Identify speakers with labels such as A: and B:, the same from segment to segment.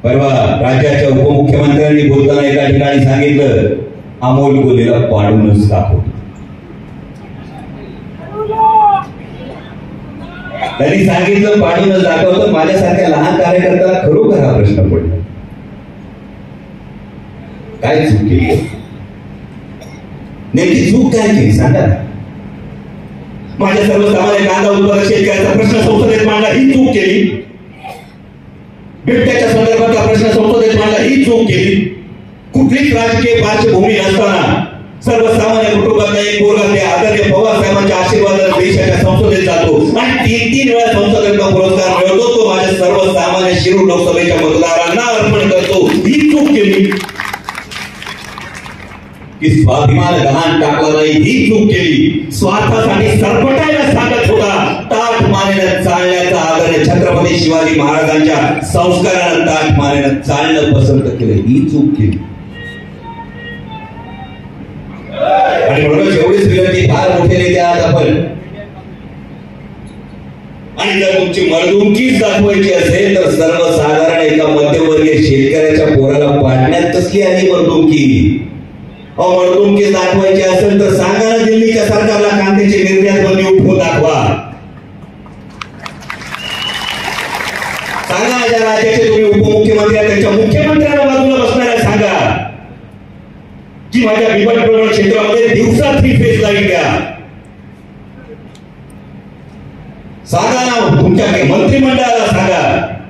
A: परवा राज्याच्या उपमुख्यमंत्र्यांनी बोलताना एका ठिकाणी सांगितलं, अमोल कोल्हेला पाडूनच दाखवतो. त्यांनी सांगितलं पाडूनच दाखवतो. माझ्यासारख्या लहान कार्यकर्त्याला खरोखर हा प्रश्न पडला, काय चूक केली, नेमकी चूक काय केली सांगा. माझ्या सर्वसामान्य कांदा उत्पादक शेतकऱ्याचा प्रश्न संसदेत मांडला, ही चूक केली. बिबट्याच्या संदर्भातला प्रश्न संसदेत मांडला, ही चूक केली. कुठलीच राजकीय पार्श्वभूमी नसताना सर्वसामान्य कुटुंबातला एक पोरगा त्या आदरणीय पवार साहेबांच्या आशीर्वादाने देशाच्या संसदेत जातो आणि 3 वेळा संसदेचा पुरस्कार मिळवतो. तो माझ्या सर्वसामान्य शिरूर लोकसभेच्या मतदारांना अर्पण करतो, ही चूक केली. की स्वाभिमान गहाण टाकला नाही, ही चूक केली. स्वार्थासाठी सरपटायला सांगत होता, ताठ मानेनं चालण्याचा आदरणीय छत्रपती शिवाजी महाराजांच्या संस्कारानं ताठ मानेनं चालणं पसंत केलं, ही चूक केली. आणि म्हणून एवढीच विनंती, फार मोठे नेते आहात आपण, आणि जर तुमची मर्दुमकीच दाखवायची असेल तर सर्वसाधारण एका मध्यमवर्गीय शेतकऱ्याच्या पोराला पाडण्यात कसली आली मर्दुमकी? मर्दुमकी दाखवायची असेल तर सांगा ना, दिल्लीच्या सरकारला कांद्याची निर्यात बंदी उठवून दाखवा. सांगा ना, ज्या राज्याचे तुम्ही उपमुख्यमंत्री आहेत त्यांच्या मुख्यमंत्र्यांना बाजूला बसणाऱ्या सांगा की माझ्या विभाग प्रवण क्षेत्रामध्ये दिवसा 3 फेज लाईट द्या. सांगा ना तुमच्या मंत्रिमंडळाला सांगा,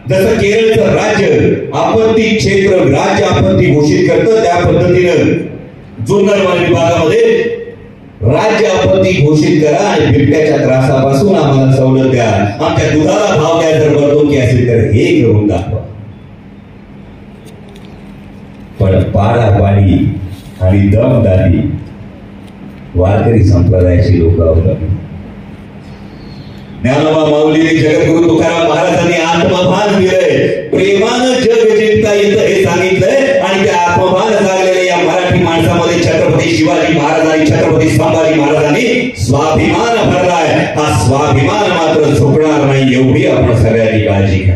A: जसं केरळचं राज्य आपत्ती क्षेत्र राज्य आपत्ती घोषित करतं त्या पद्धतीनं जुन्नर विभागामध्ये राज्य आपत्ती घोषित करा आणि बिबट्याच्या त्रासापासून आम्हाला सवलत द्या, आमच्या दुधाला भाव द्या. जर मर्दुमकी असेल तर हे करून दाखवा. पण पाडापाडी आणि दमदारी वारकरी संप्रदायाची लोक आहोत. ज्ञानोबा माऊलीने जगद्गुरु तुकाराम महाराजांनी आत्मभान दिलंय, प्रेमानं जग जिंकता येतं हे सांगितलंय. आणि त्या आत्मभान जागलेल्या या मराठी माणसामध्ये छत्रपती शिवाजी महाराजांनी छत्रपती संभाजी महाराजांनी स्वाभिमान भरलाय. हा स्वाभिमान मात्र झुकणार नाही, एवढी आपण सगळ्यांनी काळजी घ्या.